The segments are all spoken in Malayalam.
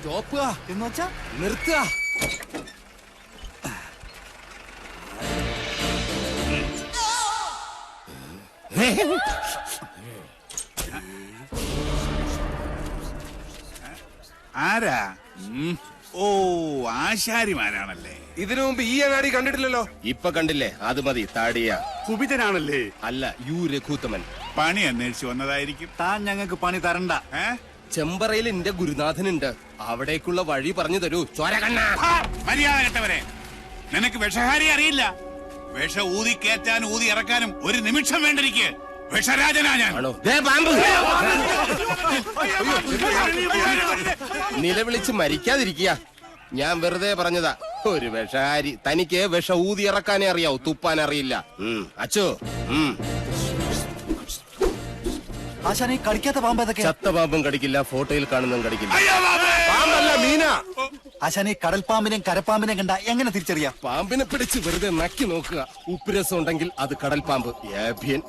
സ്റ്റോപ്പ് എന്ന് വെച്ചാ നിർത്തുക. ആരാ? ഓ, ആശാരിമാരാണല്ലേ. ഇതിനു മുമ്പ് ഈ അങ്ങാടി കണ്ടിട്ടില്ലല്ലോ. ഇപ്പൊ കണ്ടില്ലേ? അത് മതി. താടിയ കുപിതനാണല്ലേ? അല്ല, യു രഘുത്തമൻ. പണി അന്വേഷിച്ചു വന്നതായിരിക്കും. താൻ ഞങ്ങൾക്ക് പണി തരണ്ട. ചെമ്പറയിൽ എന്റെ ഗുരുനാഥനുണ്ട്. അവിടേക്കുള്ള വഴി പറഞ്ഞു തരൂ. ചോരകണ്ണ മര്യാദ കെട്ടവരെ, നിനക്ക് വിഷഹാരി അറിയില്ല. വിഷ ഊതി കയറ്റാനും ഊതി ഇറക്കാനും ഒരു നിമിഷം വേണ്ടിരിക്കെ. വിഷരാജനാ ഞാൻ. നിലവിളിച്ച് മരിക്കാതിരിക്കുക. ഞാൻ വെറുതെ പറഞ്ഞതാ. ഒരു വിഷഹാരി. തനിക്ക് വിഷ ഊതി ഇറക്കാനേ അറിയാവൂ, തുപ്പാൻ അറിയില്ല. അച്ചോ, ആശാനെ കളിക്കാത്ത പാമ്പ് ഏതൊക്കെ? ചത്ത പാമ്പും കടിക്കില്ല, ഫോട്ടോയിൽ കാണുന്നതും കടിക്കില്ല. പാമ്പല്ല, മീന. ആശാനെ കടൽ പാമ്പിനെയും കരപ്പാമ്പിനെയും കണ്ട എങ്ങനെ തിരിച്ചറിയാം? പാമ്പിനെ പിടിച്ച് വെറുതെ നക്കി നോക്കുക. ഉപ്പുരസം ഉണ്ടെങ്കിൽ അത് കടൽ പാമ്പ്. ഏഭ്യൻ.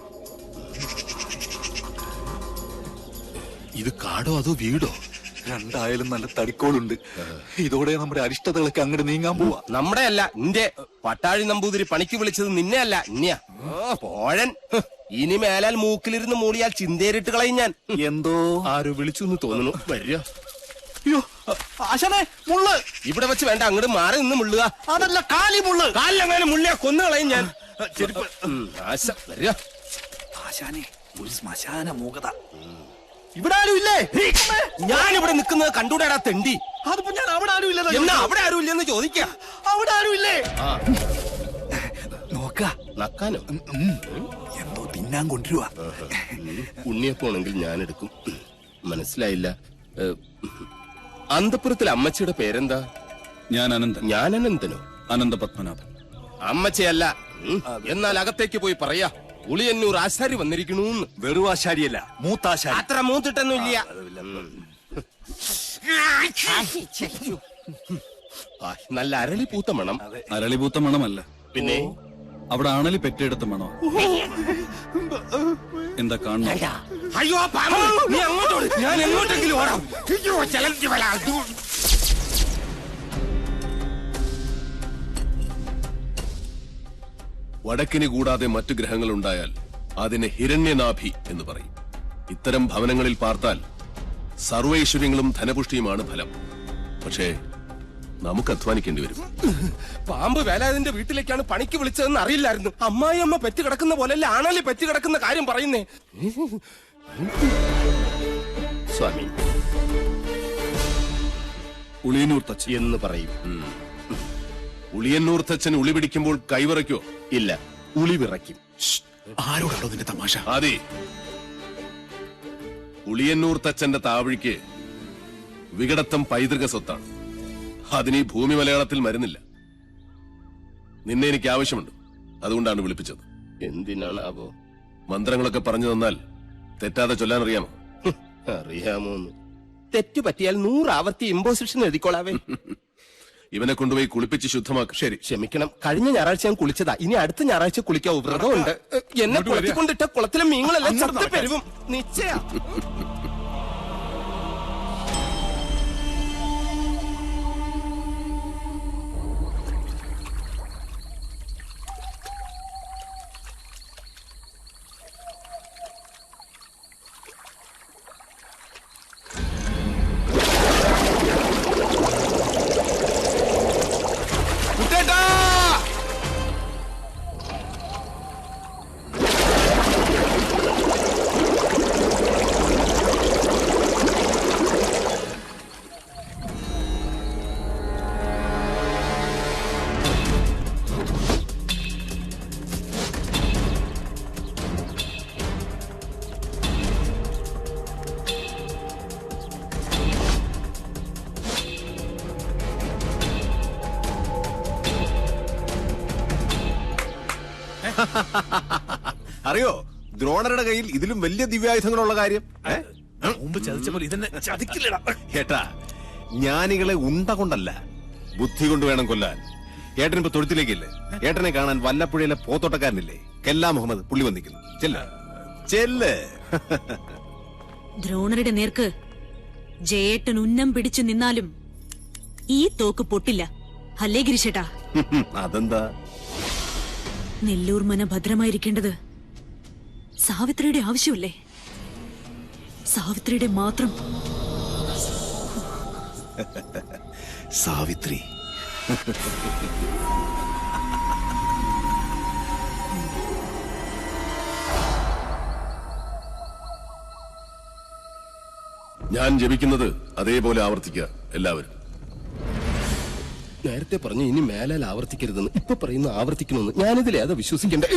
ഇത് കാടോ അതോ വീടോ? രണ്ടായാലും നല്ല തടിക്കോളുണ്ട്. ഇതോടെ നമ്മുടെ അരിഷ്ടതകളൊക്കെ അങ്ങോട്ട് നീങ്ങാൻ പോവാ. നമ്മുടെ അല്ല, നിന്റെ പട്ടാഴി നമ്പൂതിരി പണിക്ക് വിളിച്ചത് നിന്നെ അല്ല, ഇന്നെയാ. പോഴൻ. ഇനി മേലാൽ മൂക്കിലിരുന്ന് മൂളിയാൽ ചിന്തേരിട്ട് കളയും ഞാൻ. എന്തോ ആരോ വിളിച്ചു എന്ന് തോന്നുന്നു. വരിക. അയ്യോ ആശാനെ, മുള്ള് ഇവിടെ വെച്ച് വേണ്ട, അങ്ങോട്ട് മാറി നിന്ന് മുള്ളുക. അതല്ല, കാലി മുള്ള്. കാലിലങ്ങനെ മുള്ളിയാ കൊന്നു കളയും ഞാൻ. ആശ വരിക. ആശാനെ, ഒരു ശ്മശാന മൂകത. ഇവിടെ ആരും ഇല്ലേ? ഞാനിവിടെ നിൽക്കുന്നത് കണ്ടൂടാടാ തെണ്ടി. അതിപ്പോ ഞാൻ അവിടെ ആരും ഇല്ല. എന്നാ അവിടെ ആരും ഇല്ലെന്ന് ചോദിക്ക. അവിടെ ആരും ഇല്ലേ? നോക്ക നക്കാനോ? എന്തോ തിന്നാൻ കൊണ്ടുവരുവാ. ഉണ്ണിയപ്പോണെങ്കിൽ ഞാൻ എടുക്കും. മനസ്സിലായില്ല. അന്തപുരത്തിൽ അമ്മച്ചിയുടെ പേരെന്താ? ഞാൻ അനന്തൻ. ഞാൻ അനന്തനോ? അനന്ത പത്മനാഭൻ. അമ്മച്ചയല്ല. എന്നാൽ അകത്തേക്ക് പോയി പറയാ, ഉളിയന്നൂർ ആശാരി വന്നിരിക്കണൂന്ന്. വെറും ആശാരിയല്ല, മൂത്താശാരി. അത്ര മൂത്തിട്ടൊന്നുമില്ല. നല്ല അരളി പൂത്ത മണം. അരളിപൂത്ത മണമല്ല, പിന്നെ അവിടെ ആണലി പെറ്റെടുത്ത മണോ. എന്താ കാണണം? അയ്യോ പാമ്പ്, നീ അങ്ങോട്ടോട്, ഞാൻ എങ്ങോട്ടെങ്കിലും ഓടാം. വടക്കിന് കൂടാതെ മറ്റു ഗ്രഹങ്ങൾ ഉണ്ടായാൽ അതിനെ ഹിരണ്യനാഭി എന്ന് പറയും. ഇത്തരം ഭവനങ്ങളിൽ പാർത്താൽ സർവൈശ്വര്യങ്ങളും ധനപുഷ്ടിയുമാണ് ഫലം. പക്ഷേ നമുക്ക് അധ്വാനിക്കേണ്ടി വരും. പാമ്പ് വേലാതിന്റെ വീട്ടിലേക്കാണ് പണിക്ക് വിളിച്ചതെന്ന് അറിയില്ലായിരുന്നു. അമ്മായി അമ്മ പെറ്റ് കിടക്കുന്ന പോലെയല്ല ആണല്ലേ പെറ്റ് കിടക്കുന്ന കാര്യം പറയുന്നേ. സ്വാമി ഉളിയന്നൂർ തച്ച് എന്ന് പറയും. ഉളിയന്നൂർ തച്ചൻ ഉളി പിടിക്കുമ്പോൾ കൈവിറയ്ക്കോ? ഇല്ല, ഉളി വിറയ്ക്കും. ആരോടാണോ നിന്റെ തമാശ? അതെ, ഉളിയന്നൂർ തച്ചന്റെ താവഴിക്ക് വികടത്തം പൈതൃക സ്വത്താണ്. അതിന് ഈ ഭൂമി മലയാളത്തിൽ മരുന്നില്ല. നിന്നെ എനിക്ക് ആവശ്യമുണ്ട്, അതുകൊണ്ടാണ് വിളിപ്പിച്ചത്. എന്തിനാണാവോ? മന്ത്രങ്ങളൊക്കെ പറഞ്ഞു തന്നാൽ തെറ്റാതെ ചൊല്ലാൻ അറിയാമോ? അറിയാമോന്ന്. തെറ്റു പറ്റിയാൽ 100 ആവർത്തി ഇമ്പോസിഷൻ എഴുതിക്കോളാവേ. ഇവനെ കൊണ്ടുപോയി കുളിപ്പിച്ച് ശുദ്ധമാക്കും. ശരി, ക്ഷമിക്കണം. കഴിഞ്ഞ ഞായറാഴ്ച ഞാൻ കുളിച്ചതാ. ഇനി അടുത്ത ഞായറാഴ്ച കുളിക്കാവൂ. വ്രതമുണ്ട്. എന്നെ കുളത്തിക്കൊണ്ടിട്ട കുളത്തിലെ മീനുകളെല്ലാം ചത്ത് പെരുവും. നിശ്ചയ. അറിയോ ദ്രോണരുടെ കയ്യിൽ ഇതിലും വലിയ ദിവ്യായുധങ്ങളുള്ള കാര്യം? മുമ്പ് ചതിച്ചപ്പോൾ ഇതെന്നെ ചതിക്കില്ലടാ. ഏട്ടാ, ജ്ഞാനികളെ ഉണ്ട കൊണ്ടല്ല, ബുദ്ധി കൊണ്ട് വേണം കൊല്ലാൻ. ഏട്ടനിപ്പോ തൊഴുത്തിലേക്കില്ലേ? ഏട്ടനെ കാണാൻ വല്ലപ്പുഴയിലെ പോത്തോട്ടക്കാരനില്ലേ, കെല്ലാ മുഹമ്മദ്, പുള്ളി വന്നിരിക്കുന്നു. ചെല്ല്. ദ്രോണരുടെ നേർക്ക് ജയേട്ടൻ ഉന്നം പിടിച്ചു നിന്നാലും ഈ തോക്ക് പൊട്ടില്ല. അല്ലേ ഗിരിശേട്ടാ? അതെന്താ? നെല്ലൂർ മന ഭദ്രമായിരിക്കേണ്ടത് സാവിത്രിയുടെ ആവശ്യമല്ലേ? സാവിത്രിയുടെ മാത്രം. സാവിത്രി. ഞാൻ ജപിക്കുന്നത് അതേപോലെ ആവർത്തിക്കുക എല്ലാവരും. നേരത്തെ പറഞ്ഞു ഇനി മേലാൽ ആവർത്തിക്കരുതെന്ന്. ഇപ്പൊ പറയുന്ന ആവർത്തിക്കണമെന്ന്. ഞാനിതിലേതാ വിശ്വസിക്കണ്ടേ?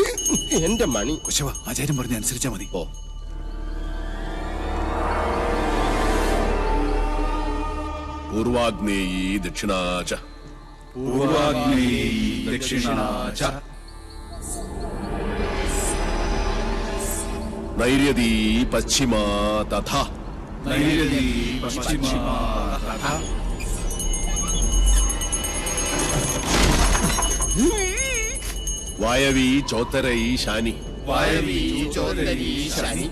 എന്റെ മണി. കുശവ, ആചാര്യം പറഞ്ഞ അനുസരിച്ചാ മതി. ഓ, പൂർവാഗ്നേയീ ദക്ഷിണാച ദക്ഷിണാച നൈര്യതീ പശ്ചിമാ തഥാ നൈര്യതീ പശ്ചിമാ തഥാ വായവീ ചോത്തരൈ ശാനി വായവീ ചോദരീ ശനി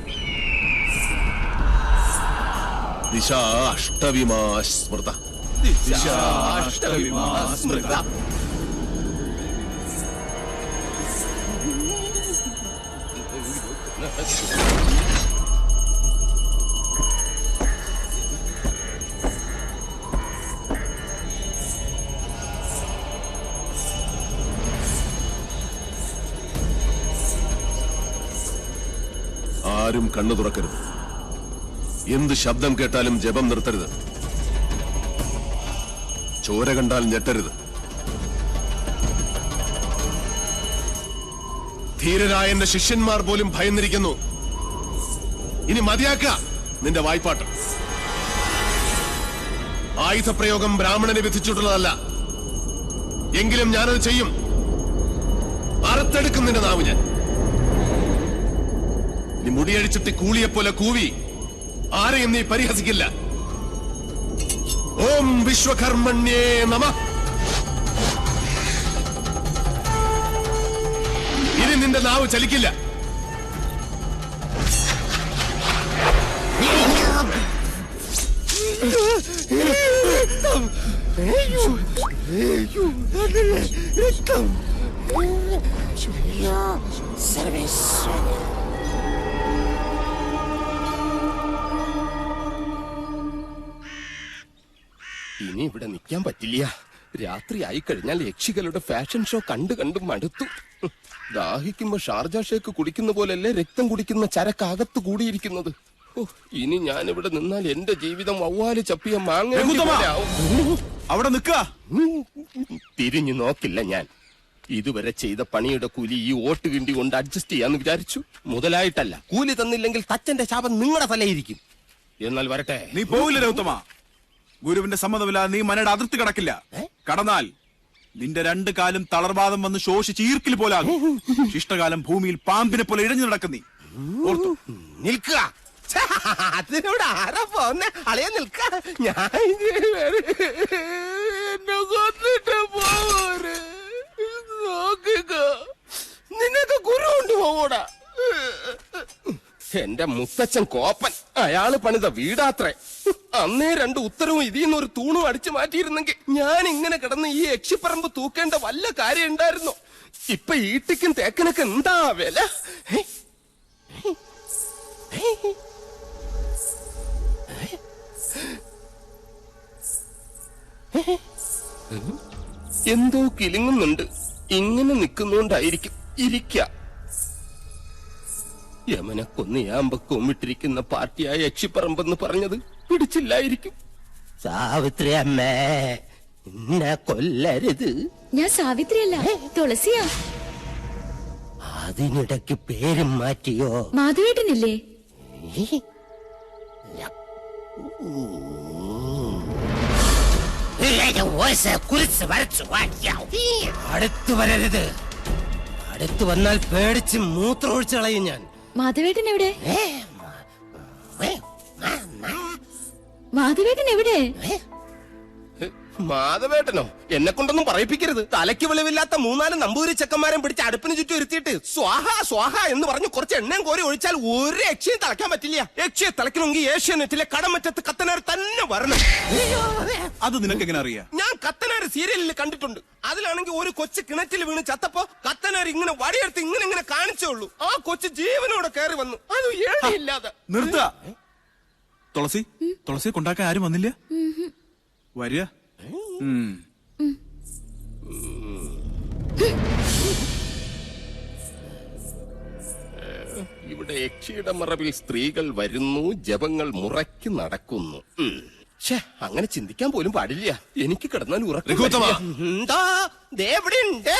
ദിശാ അഷ്ടവിമാ സ്മൃത ദിശാഷ്ടവിമാ സ്മൃത ആരും കണ്ണു തുറക്കരുത്. എന്ത് ശബ്ദം കേട്ടാലും ജപം നിർത്തരുത്. ചോര കണ്ടാൽ ഞെട്ടരുത്. ധീരരായ എന്റെ ശിഷ്യന്മാർ പോലും ഭയന്നിരിക്കുന്നു. ഇനി മതിയാക്ക നിന്റെ വായ്പാട്ട്. ആയുധപ്രയോഗം ബ്രാഹ്മണനെ വിധിച്ചിട്ടുള്ളതല്ല. എങ്കിലും ഞാനത് ചെയ്യും. അറുത്തെടുക്കും നിന്റെ നാവ് ഞാൻ. നീ മുടിയടിച്ചിട്ട് കൂളിയെപ്പോലെ കൂവി ആരെയും നീ പരിഹസിക്കില്ല. ഓം വിശ്വകർമ്മണ്യേ നമഃ. ഇനി നിന്റെ നാവ് ചലിക്കില്ല. ഇനി ഇവിടെ നിൽക്കാൻ പറ്റില്ല. രാത്രി ആയി കഴിഞ്ഞാൽ യക്ഷികളുടെ ഫാഷൻ ഷോ കണ്ടു കണ്ടു മടുത്തു. ദാഹിക്കുമ്പോ ഷാർജ ഷേക്ക് കുടിക്കുന്ന പോലല്ലേ രക്തം കുടിക്കുന്ന ചരക്കകത്ത് കൂടിയിരിക്കുന്നത്. ഇനി ഞാനിവിടെ നിന്നാൽ എന്റെ ജീവിതം വവ്വാല് ചപ്പിയ മാങ്ങ. അവിടെ നിൽക്ക. തിരിഞ്ഞു നോക്കില്ല ഞാൻ. ഇതുവരെ ചെയ്ത പണിയുടെ കൂലി ഈ ഓട്ട് കിണ്ടി കൊണ്ട് അഡ്ജസ്റ്റ് ചെയ്യാന്ന് വിചാരിച്ചു. മുതലായിട്ടല്ല. കൂലി തന്നില്ലെങ്കിൽ തച്ചന്റെ ശാപം നിങ്ങളുടെ തലയിരിക്കും. എന്നാൽ വരട്ടെ. നീ പോവില്ല രൗത്തമ. ഗുരുവിന്റെ സമ്മതമില്ല. നീ മനയുടെ അതിർത്തി കടക്കില്ല. കടന്നാൽ നിന്റെ രണ്ടു കാലും തളർവാദം വന്ന് ശോഷിച്ച് ഈർക്കിൽ പോലാകും. ശിഷ്ടകാലം ഭൂമിയിൽ പാമ്പിനെ പോലെ ഇഴഞ്ഞു നടക്കും. നീ ഓർത്തു നിൽക്കുക. അതിനോട് ആരാ പോന്നെ? അളയെ നിൽക്ക. ഞാൻ എന്നെ കൊന്നിട്ട് പോവര്. നോക്കുക. നിനക്ക് ഗുരു ഉണ്ട് പോകൂടാ. എന്റെ മുത്തച്ഛൻ കോപ്പൻ. അയാള് പണിത വീടാത്രേ. അന്നേ രണ്ട് ഉത്തരവും ഇതിന്ന് ഒരു തൂണും അടിച്ചു മാറ്റിയിരുന്നെങ്കിൽ ഞാൻ ഇങ്ങനെ കിടന്ന് ഈ യക്ഷിപ്പറമ്പ് തൂക്കേണ്ട വല്ല കാര്യം ഉണ്ടായിരുന്നോ? ഇപ്പൊ ഈട്ടിക്കും തേക്കനൊക്കെ എന്താ വില? എന്തോ കിലുങ്ങുന്നുണ്ട്. ഇങ്ങനെ നിൽക്കുന്നോണ്ടായിരിക്കും. ഇരിക്ക. യമനെ കൊന്നിയാമ്പ കൊമ്മിട്ടിരിക്കുന്ന പാർട്ടിയായ യക്ഷിപ്പറമ്പെന്ന് പറഞ്ഞത് പിടിച്ചില്ലായിരിക്കും. സാവിത്രി അമ്മേ, എന്നെ കൊല്ലരുത്. ഞാൻ സാവിത്രിയല്ല, തുളസിയാ. അതിനിടയ്ക്ക് പേരും മാറ്റിയോ? മാധവേട്ടനില്ലേ? അടുത്തു വരരുത്. അടുത്തു വന്നാൽ പേടിച്ച് മൂത്രമൊഴിച്ചു കളയും ഞാൻ. മാധവേട്ടൻ എവിടെ? മാധവേട്ടൻ എവിടെ? മാധവേട്ടനോ? എന്നെ കൊണ്ടൊന്നും പറയിപ്പിക്കരുത്. തലയ്ക്ക് വെളിവില്ലാത്ത 3-4 നമ്പൂരി ചെക്കന്മാരും പിടിച്ച് അടുപ്പിന് ചുറ്റും ഇരുത്തിയിട്ട് സ്വാഹ സ്വാഹ എന്ന് പറഞ്ഞ് കുറച്ച് എണ്ണയും കോരി ഒഴിച്ചാൽ ഒരു യക്ഷിയും തിളക്കാൻ പറ്റില്ല. യക്ഷിയെ തിളക്കണമെങ്കിൽ ഏഷ്യാനെറ്റിലെ കടമറ്റത്ത് കത്തനാർ തന്നെ വരണം. അത് നിനക്ക് എങ്ങനെ അറിയാം? ഞാൻ കത്തനാർ സീരിയലിൽ കണ്ടിട്ടുണ്ട്. അതിലാണെങ്കിൽ ഒരു കൊച്ചു കിണറ്റിൽ വീണ് ചത്തപ്പോ കത്തനാർ ഇങ്ങനെ വടിയെടുത്ത് ഇങ്ങനെ കാണിച്ചേ ഉള്ളൂ. ആ കൊച്ചു ജീവനോടെ കയറി വന്നു. അത് ഏഴില്ലാതെ. നിർത്ത. തുളസി കൊണ്ടാക്കാൻ ആരും വന്നില്ല? വരിക. ഇവിടെ യക്ഷിയുടെ മറവിൽ സ്ത്രീകൾ വരുന്നു, ജപങ്ങൾ മുറയ്ക്ക് നടക്കുന്നു. അങ്ങനെ ചിന്തിക്കാൻ പോലും പാടില്ല. എനിക്ക് കിടന്നാൽ ഉറക്കം. എന്താ? ദേ എവിടെ ഉണ്ട്?